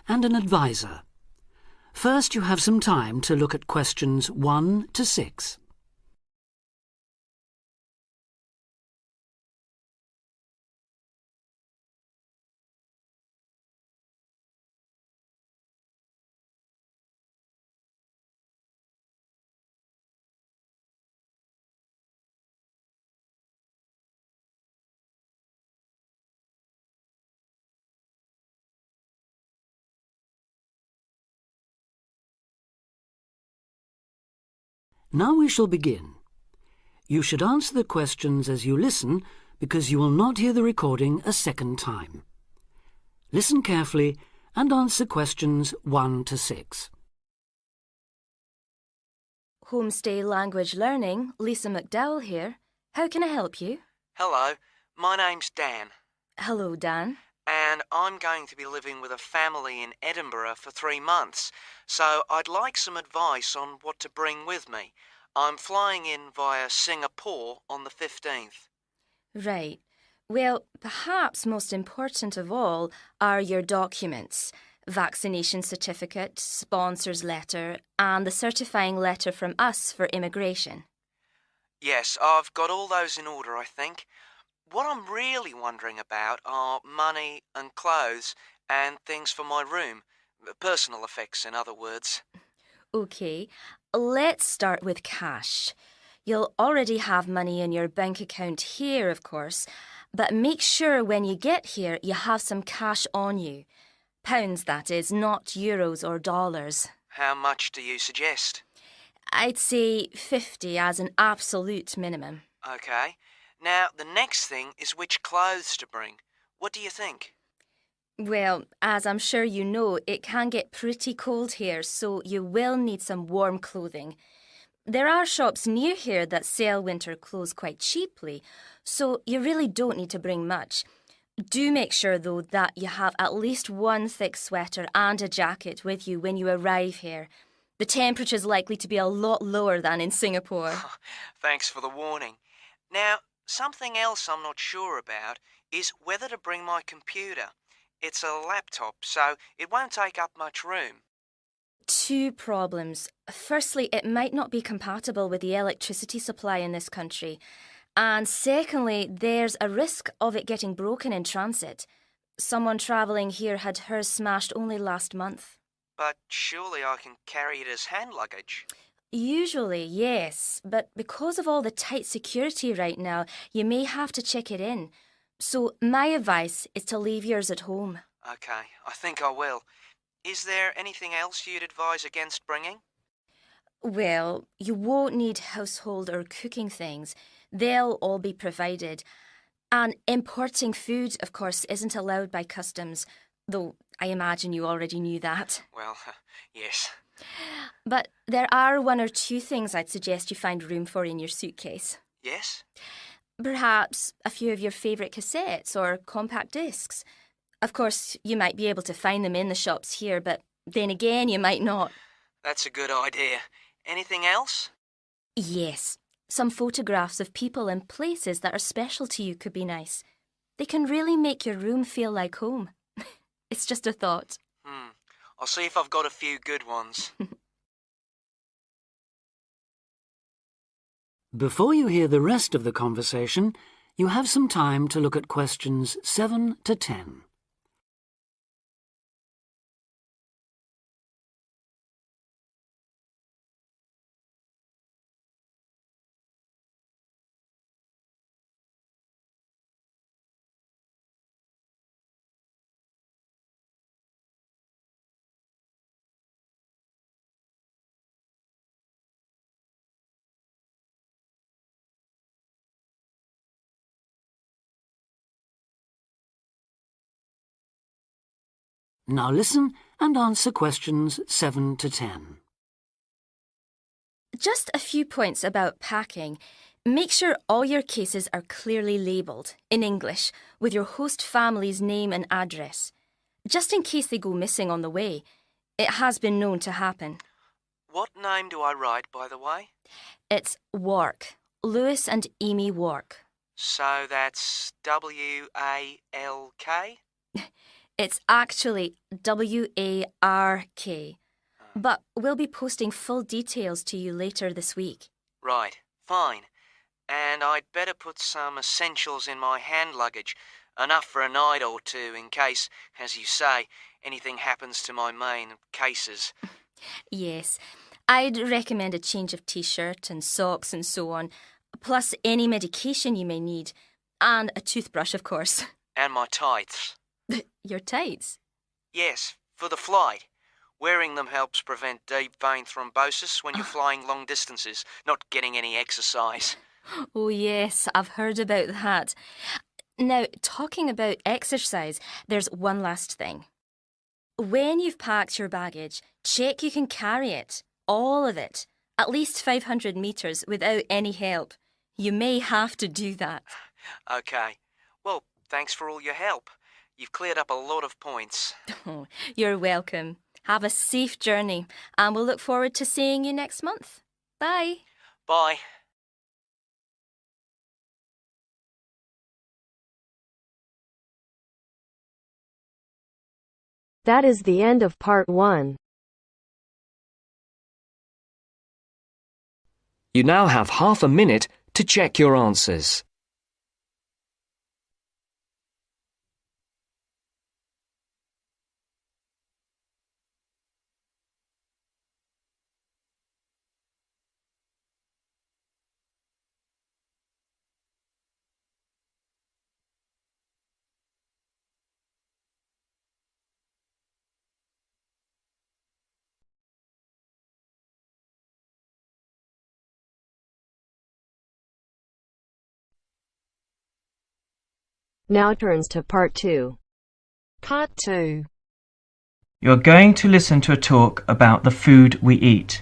and an advisor. First, you have some time to look at questions 1 to 6. Now we shall begin. You should answer the questions as you listen because you will not hear the recording a second time. Listen carefully and answer questions 1 to 6. Homestay Language Learning, Lisa McDowell here. How can I help you? Hello, my name's Dan, Hello, Dan. and I'm going to be living with a family in Edinburgh for 3 months, so I'd like some advice on what to bring with me. I'm flying in via Singapore on the 15th. Right. Well, perhaps most important of all are your documents. Vaccination certificate, sponsor's letter, and the certifying letter from us for immigration. Yes, I've got all those in order, I think. What I'm really wondering about are money and clothes and things for my room. Personal effects, in other words. OK, let's start with cash. You'll already have money in your bank account here, of course, but make sure when you get here you have some cash on you. Pounds, that is, not euros or dollars. How much do you suggest? I'd say 50 as an absolute minimum. OK. Now, the next thing is which clothes to bring. What do you think? Well, as I'm sure you know, it can get pretty cold here, so you will need some warm clothing. There are shops near here that sell winter clothes quite cheaply, so you really don't need to bring much. Do make sure, though, that you have at least one thick sweater and a jacket with you when you arrive here. The temperature's likely to be a lot lower than in Singapore. Thanks for the warning. Now, something else I'm not sure about is whether to bring my computer. It's a laptop, so it won't take up much room. 2 problems. Firstly, it might not be compatible with the electricity supply in this country. And secondly, there's a risk of it getting broken in transit. Someone travelling here had hers smashed only last month. But surely I can carry it as hand luggage. Usually, yes, but because of all the tight security right now, you may have to check it in. So my advice is to leave yours at home. OK, I think I will. Is there anything else you'd advise against bringing? Well, you won't need household or cooking things. They'll all be provided. And importing food, of course, isn't allowed by customs, though I imagine you already knew that. Well, yes. But there are 1 or 2 things I'd suggest you find room for in your suitcase. Yes? Perhaps a few of your favourite cassettes or compact discs. Of course, you might be able to find them in the shops here, but then again, you might not. That's a good idea. Anything else? Yes, some photographs of people and places that are special to you could be nice. They can really make your room feel like home. It's just a thought. I'll see if I've got a few good ones. Before you hear the rest of the conversation, you have some time to look at questions 7 to 10. Now listen and answer questions 7 to 10. Just a few points about packing. Make sure all your cases are clearly labelled, in English, with your host family's name and address. Just in case they go missing on the way. It has been known to happen. What name do I write, by the way? It's Wark. Lewis and Amy Wark. So that's W-A-L-K? It's actually WARK. But we'll be posting full details to you later this week. Right, fine. And I'd better put some essentials in my hand luggage, enough for a night or two in case, as you say, anything happens to my main cases. Yes, I'd recommend a change of t-shirt and socks and so on, plus any medication you may need, and a toothbrush, of course. And my tights. Your tights? Yes, for the flight. Wearing them helps prevent deep vein thrombosis when you're flying long distances, not getting any exercise. Oh yes, I've heard about that. Now, talking about exercise, there's one last thing. When you've packed your baggage, check you can carry it, all of it, at least 500 metres without any help. You may have to do that. Okay. Well, thanks for all your help. You've cleared up a lot of points. Oh, you're welcome. Have a safe journey, and we'll look forward to seeing you next month. Bye. Bye. That is the end of part 1. You now have half a minute to check your answers. Now turns to part 2. Part 2. You're going to listen to a talk about the food we eat.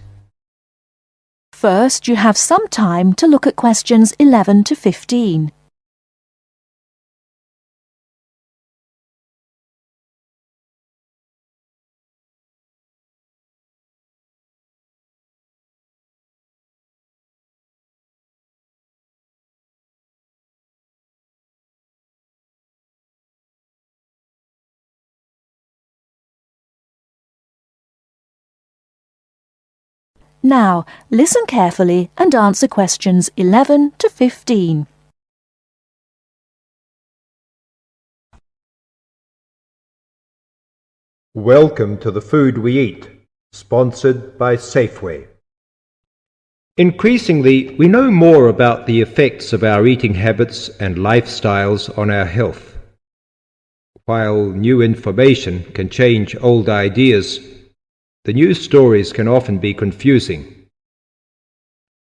First, you have some time to look at questions 11 to 15. Now, listen carefully and answer questions 11 to 15. Welcome to The Food We Eat, sponsored by Safeway. Increasingly, we know more about the effects of our eating habits and lifestyles on our health. While new information can change old ideas, the news stories can often be confusing.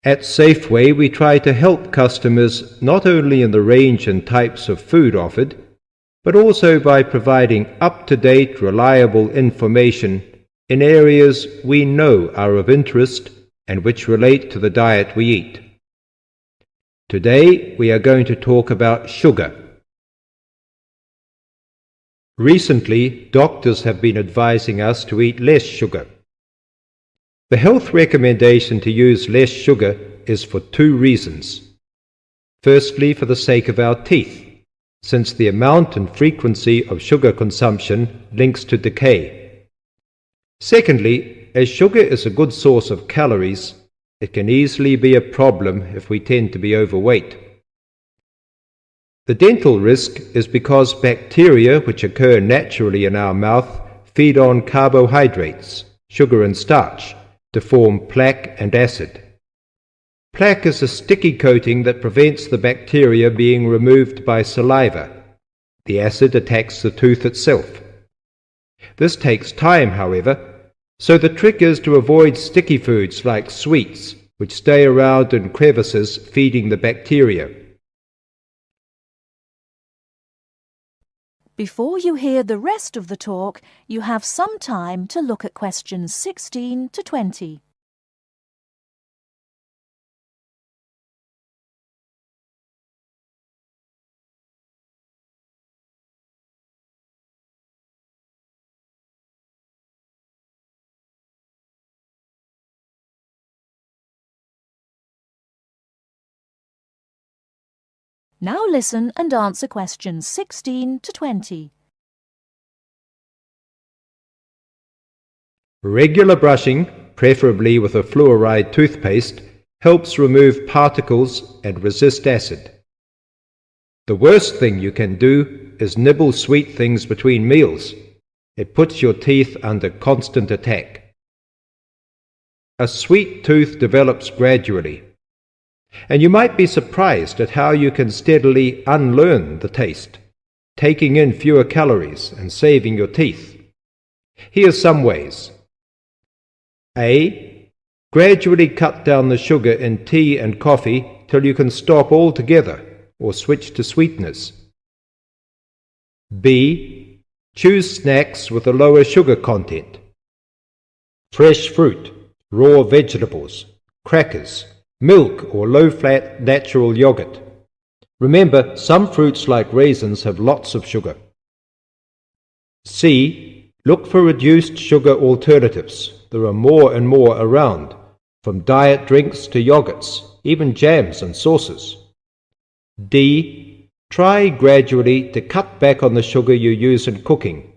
At Safeway, we try to help customers not only in the range and types of food offered, but also by providing up-to-date, reliable information in areas we know are of interest and which relate to the diet we eat. Today, we are going to talk about sugar. Recently, doctors have been advising us to eat less sugar. The health recommendation to use less sugar is for 2 reasons. Firstly, for the sake of our teeth, since the amount and frequency of sugar consumption links to decay. Secondly, as sugar is a good source of calories, it can easily be a problem if we tend to be overweight. The dental risk is because bacteria which occur naturally in our mouth feed on carbohydrates, sugar and starch, to form plaque and acid. Plaque is a sticky coating that prevents the bacteria being removed by saliva. The acid attacks the tooth itself. This takes time, however, so the trick is to avoid sticky foods like sweets, which stay around in crevices feeding the bacteria. Before you hear the rest of the talk, you have some time to look at questions 16 to 20. Now listen and answer questions 16 to 20. Regular brushing, preferably with a fluoride toothpaste, helps remove particles and resist acid. The worst thing you can do is nibble sweet things between meals. It puts your teeth under constant attack. A sweet tooth develops gradually, and you might be surprised at how you can steadily unlearn the taste, taking in fewer calories and saving your teeth. Here's some ways. A. Gradually cut down the sugar in tea and coffee till you can stop altogether or switch to sweeteners. B. Choose snacks with a lower sugar content. Fresh fruit, raw vegetables, crackers, milk or low-fat natural yogurt. Remember, some fruits like raisins have lots of sugar. C. Look for reduced sugar alternatives. There are more and more around, from diet drinks to yogurts, even jams and sauces. D. Try gradually to cut back on the sugar you use in cooking,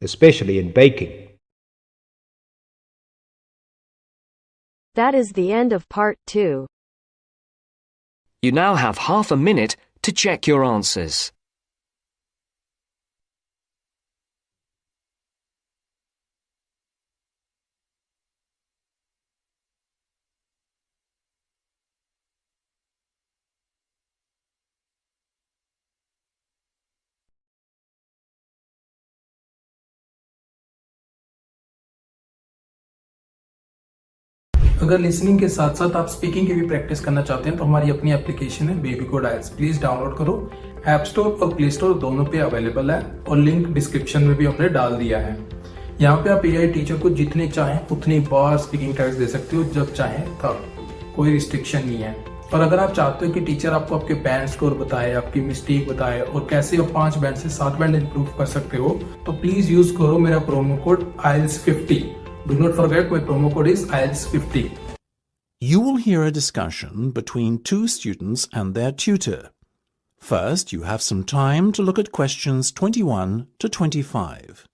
especially in baking. That is the end of part 2. You now have half a minute to check your answers. अगर listening के साथ साथ आप speaking की भी practice करना चाहते हैं तो हमारी अपनी एप्लीकेशन है बेबी कोड आइल्स, प्लीज डाउनलोड करो। ऐप स्टोर और प्ले स्टोर दोनों पे अवेलेबल है और लिंक डिस्क्रिप्शन में भी हमने डाल दिया है। यहाँ पे आप एआई टीचर को जितने चाहें उतनी बार स्पीकिंग टेस्ट दे सकते हो, जब चाहें तब, कोई रिस्ट्रिक्शन नहीं है। और अगर आप चाहते हो कि टीचर आपको आपके बैंड स्कोर बताए, आपकी मिस्टेक बताए और कैसे आप 5 बैंड से 7 बैंड इंप्रूव कर सकते हो, तो प्लीज यूज करो मेरा promo code IELTS50। Do not forget, my promo code is IELTS50. You will hear a discussion between 2 students and their tutor. First, you have some time to look at questions 21 to 25.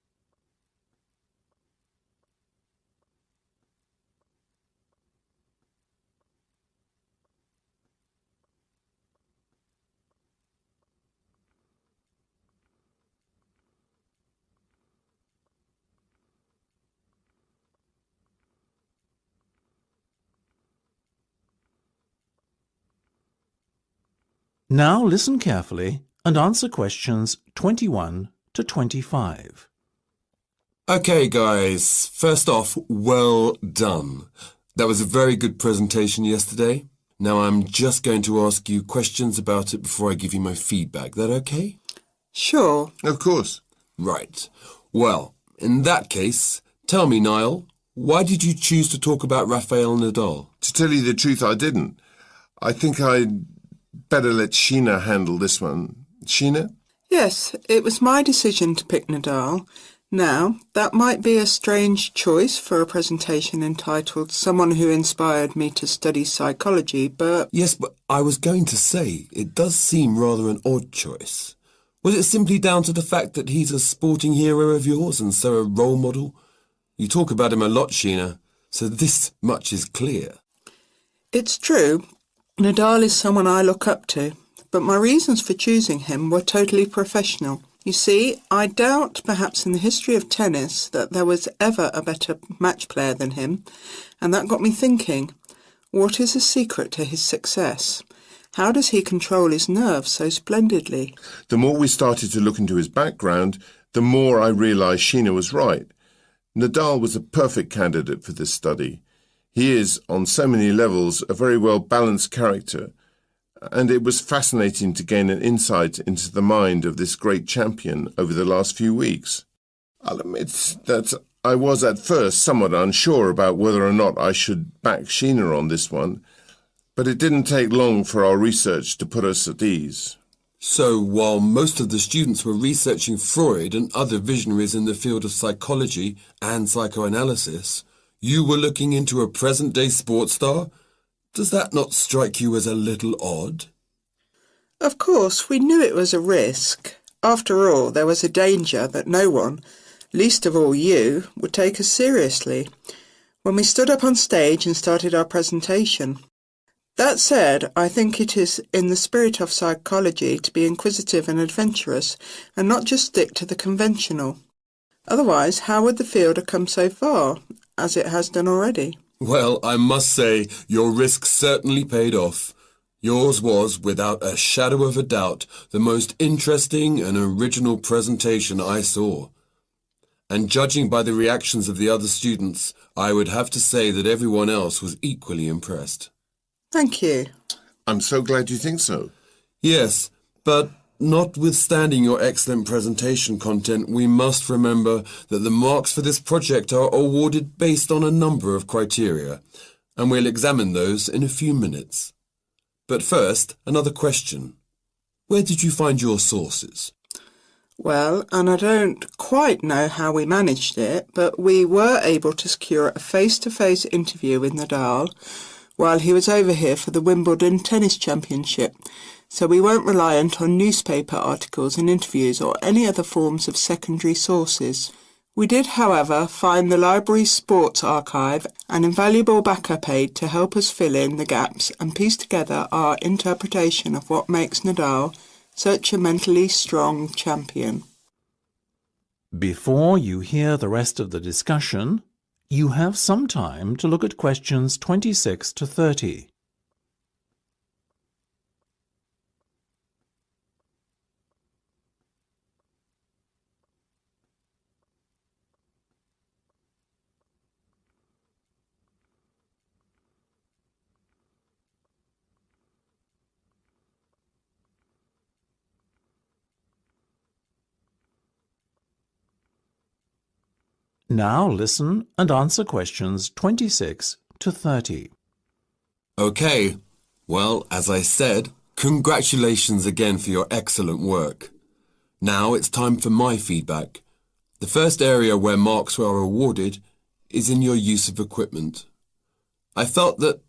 Now listen carefully and answer questions 21 to 25. Okay, guys. First off, well done. That was a very good presentation yesterday. Now I'm just going to ask you questions about it before I give you my feedback. That okay? Sure. Of course. Right. Well, in that case, tell me, Niall, why did you choose to talk about Rafael Nadal? To tell you the truth, I didn't. I think I'd better let Sheena handle this one. Sheena? Yes, it was my decision to pick Nadal. Now, that might be a strange choice for a presentation entitled Someone Who Inspired Me to Study Psychology, but... Yes, but I was going to say, it does seem rather an odd choice. Was it simply down to the fact that he's a sporting hero of yours and so a role model? You talk about him a lot, Sheena, so this much is clear. It's true. Nadal is someone I look up to, but my reasons for choosing him were totally professional. You see, I doubt perhaps in the history of tennis that there was ever a better match player than him, and that got me thinking, what is the secret to his success? How does he control his nerves so splendidly? The more we started to look into his background, the more I realised Sheena was right. Nadal was a perfect candidate for this study. He is, on so many levels, a very well-balanced character, and it was fascinating to gain an insight into the mind of this great champion over the last few weeks. I'll admit that I was at first somewhat unsure about whether or not I should back Sheena on this one, but it didn't take long for our research to put us at ease. So, while most of the students were researching Freud and other visionaries in the field of psychology and psychoanalysis, you were looking into a present-day sports star? Does that not strike you as a little odd? Of course, we knew it was a risk. After all, there was a danger that no one, least of all you, would take us seriously when we stood up on stage and started our presentation. That said, I think it is in the spirit of psychology to be inquisitive and adventurous and not just stick to the conventional. Otherwise, how would the field have come so far, as it has done already? Well, I must say, your risk certainly paid off. Yours was, without a shadow of a doubt, the most interesting and original presentation I saw. And judging by the reactions of the other students, I would have to say that everyone else was equally impressed. Thank you. I'm so glad you think so. Yes, but notwithstanding your excellent presentation content, we must remember that the marks for this project are awarded based on a number of criteria, and we'll examine those in a few minutes. But first, another question. Where did you find your sources? Well, and I don't quite know how we managed it, but we were able to secure a face-to-face interview with Nadal while he was over here for the Wimbledon Tennis Championship, so we weren't reliant on newspaper articles and interviews or any other forms of secondary sources. We did, however, find the library's sports archive an invaluable backup aid to help us fill in the gaps and piece together our interpretation of what makes Nadal such a mentally strong champion. Before you hear the rest of the discussion, you have some time to look at questions 26 to 30. Now listen and answer questions 26 to 30. Okay, well, as I said, congratulations again for your excellent work. Now it's time for my feedback. The first area where marks were awarded is in your use of equipment. I felt that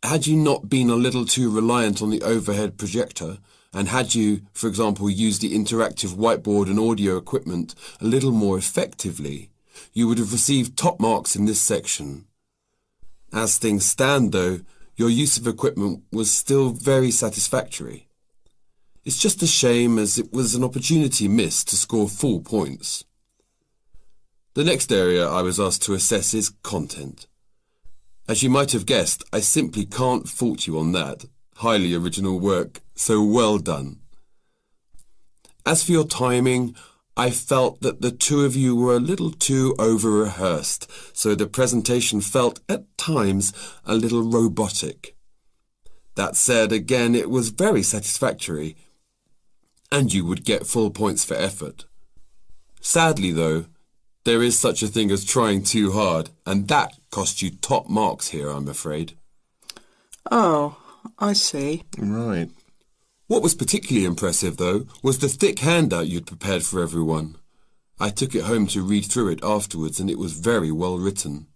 had you not been a little too reliant on the overhead projector, and had you, for example, used the interactive whiteboard and audio equipment a little more effectively, you would have received top marks in this section. As things stand, though, your use of equipment was still very satisfactory. It's just a shame as it was an opportunity missed to score full points. The next area I was asked to assess is content. As you might have guessed, I simply can't fault you on that. Highly original work, so well done. As for your timing, I felt that the two of you were a little too over-rehearsed, so the presentation felt, at times, a little robotic. That said, again, it was very satisfactory, and you would get full points for effort. Sadly, though, there is such a thing as trying too hard, and that cost you top marks here, I'm afraid. Oh, I see. Right. What was particularly impressive, though, was the thick handout you'd prepared for everyone. I took it home to read through it afterwards, and it was very well written.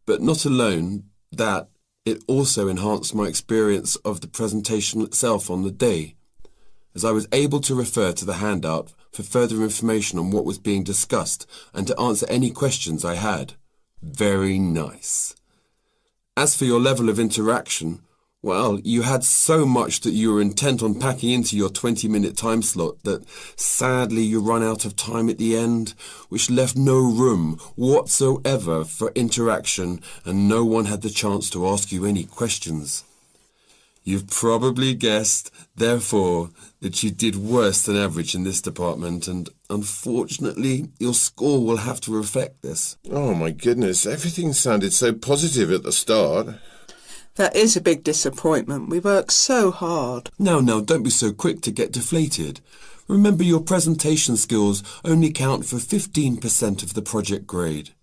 But not alone that, it also enhanced my experience of the presentation itself on the day, as I was able to refer to the handout for further information on what was being discussed and to answer any questions I had. Very nice. As for your level of interaction, well, you had so much that you were intent on packing into your 20-minute time slot that sadly you run out of time at the end, which left no room whatsoever for interaction and no one had the chance to ask you any questions. You've probably guessed, therefore, that you did worse than average in this department, and unfortunately, your score will have to reflect this. Oh my goodness, everything sounded so positive at the start. That is a big disappointment. We worked so hard. Now, don't be so quick to get deflated. Remember, your presentation skills only count for 15% of the project grade.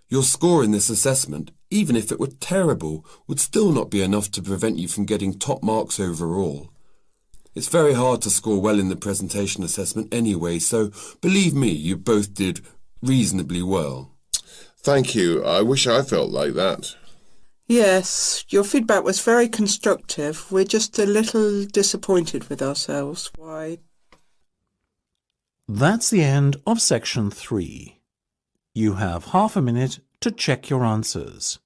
Your score in this assessment, even if it were terrible, would still not be enough to prevent you from getting top marks overall. It's very hard to score well in the presentation assessment anyway, so believe me, you both did reasonably well. Thank you. I wish I felt like that. Yes, your feedback was very constructive. We're just a little disappointed with ourselves. Why? That's the end of section 3. You have half a minute to check your answers.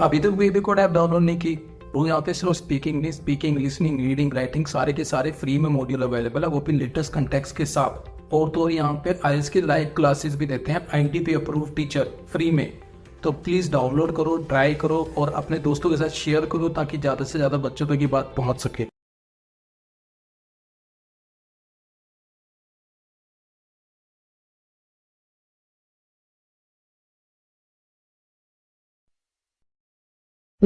अभी तक baby code app download नहीं की तो यहाँ पे सिर्फ speaking listening reading writing सारे के सारे फ्री में मॉड्यूल अवेलेबल है, वो भी लेटेस्ट कंटेक्स्ट के साथ। और तो यहाँ पे आईएलटीएस की लाइव क्लासेस भी देते हैं INTP अप्रूव टीचर फ्री में। तो प्लीज डाउनलोड करो, ट्राई करो और अपने दोस्तों के साथ शेयर करो ताकि ज्यादा से ज्यादा बच्चों तक ये बात पहुंच सके।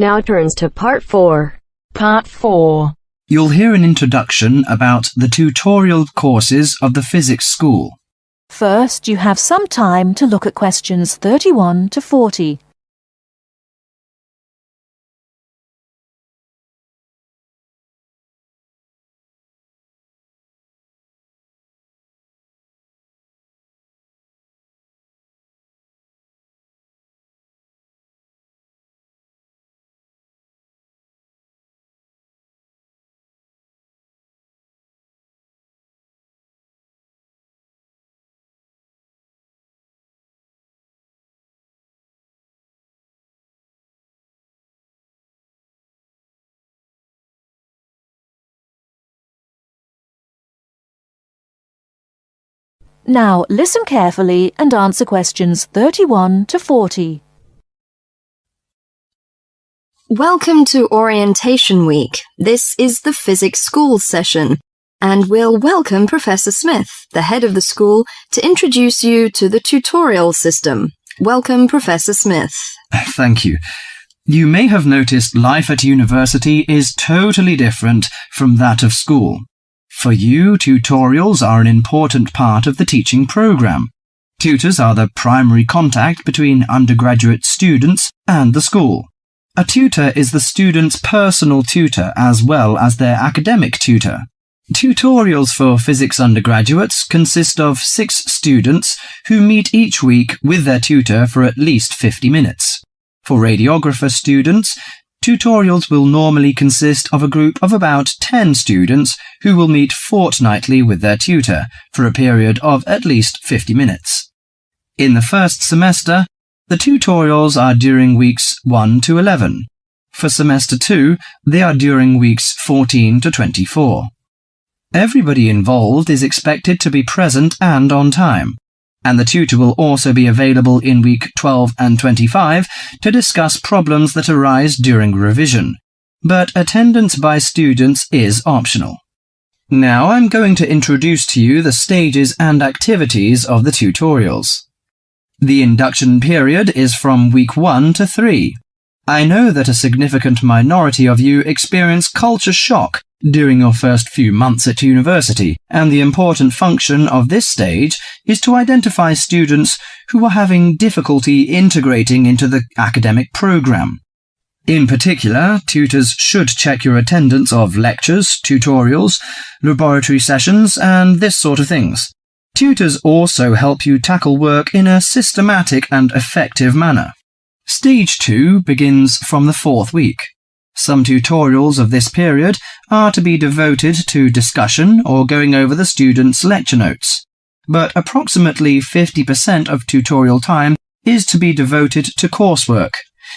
Now turns to Part 4. Part 4. You'll hear an introduction about the tutorial courses of the physics school. First, you have some time to look at questions 31 to 40. Now listen carefully and answer questions 31 to 40. Welcome to Orientation Week. This is the physics school session, and we'll welcome Professor Smith, the head of the school, to introduce you to the tutorial system. Welcome, Professor Smith. Thank you. You may have noticed life at university is totally different from that of school. For you, tutorials are an important part of the teaching program. Tutors are the primary contact between undergraduate students and the school. A tutor is the student's personal tutor as well as their academic tutor. Tutorials for physics undergraduates consist of 6 students who meet each week with their tutor for at least 50 minutes. For radiographer students, tutorials will normally consist of a group of about 10 students who will meet fortnightly with their tutor for a period of at least 50 minutes. In the first semester, the tutorials are during weeks 1 to 11. For semester 2, they are during weeks 14 to 24. Everybody involved is expected to be present and on time, and the tutor will also be available in week 12 and 25 to discuss problems that arise during revision, but attendance by students is optional. Now I'm going to introduce to you the stages and activities of the tutorials. The induction period is from week 1 to 3. I know that a significant minority of you experience culture shock during your first few months at university, and the important function of this stage is to identify students who are having difficulty integrating into the academic program. In particular, tutors should check your attendance of lectures, tutorials, laboratory sessions, and this sort of things. Tutors also help you tackle work in a systematic and effective manner. Stage 2 begins from the 4th week. Some tutorials of this period are to be devoted to discussion or going over the students' lecture notes, but approximately 50% of tutorial time is to be devoted to coursework.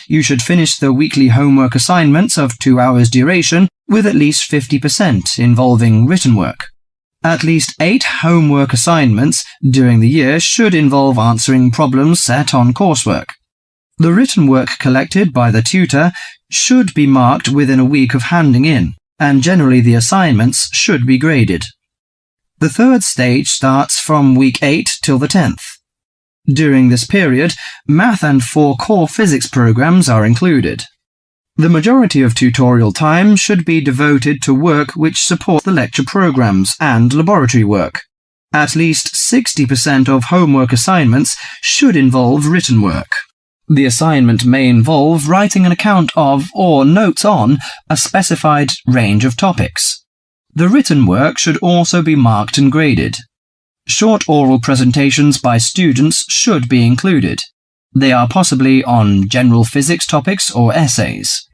You should finish the weekly homework assignments of 2 hours duration with at least 50% involving written work. At least 8 homework assignments during the year should involve answering problems set on coursework. The written work collected by the tutor should be marked within a week of handing in, and generally the assignments should be graded. The 3rd stage starts from week 8 till the 10th. During this period, math and 4 core physics programs are included. The majority of tutorial time should be devoted to work which support the lecture programs and laboratory work. At least 60% of homework assignments should involve written work. The assignment may involve writing an account of or notes on a specified range of topics. The written work should also be marked and graded. Short oral presentations by students should be included. They are possibly on general physics topics or essays.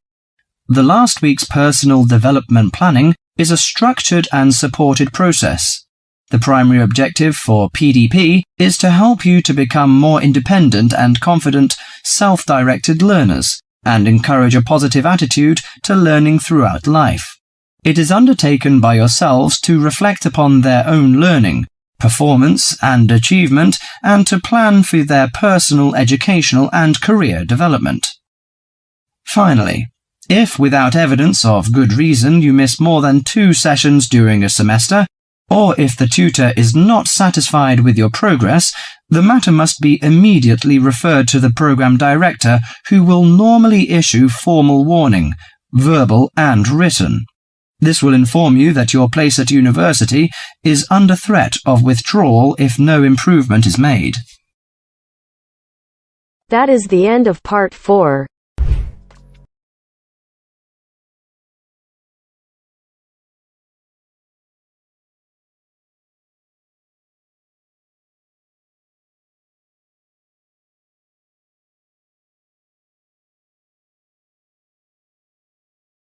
The last week's personal development planning is a structured and supported process. The primary objective for PDP is to help you to become more independent and confident, self-directed learners, and encourage a positive attitude to learning throughout life. It is undertaken by yourselves to reflect upon their own learning, performance and achievement, and to plan for their personal, educational and career development. Finally, if without evidence of good reason you miss more than 2 sessions during a semester, or if the tutor is not satisfied with your progress, the matter must be immediately referred to the program director, who will normally issue formal warning, verbal and written. This will inform you that your place at university is under threat of withdrawal if no improvement is made. That is the end of part 4.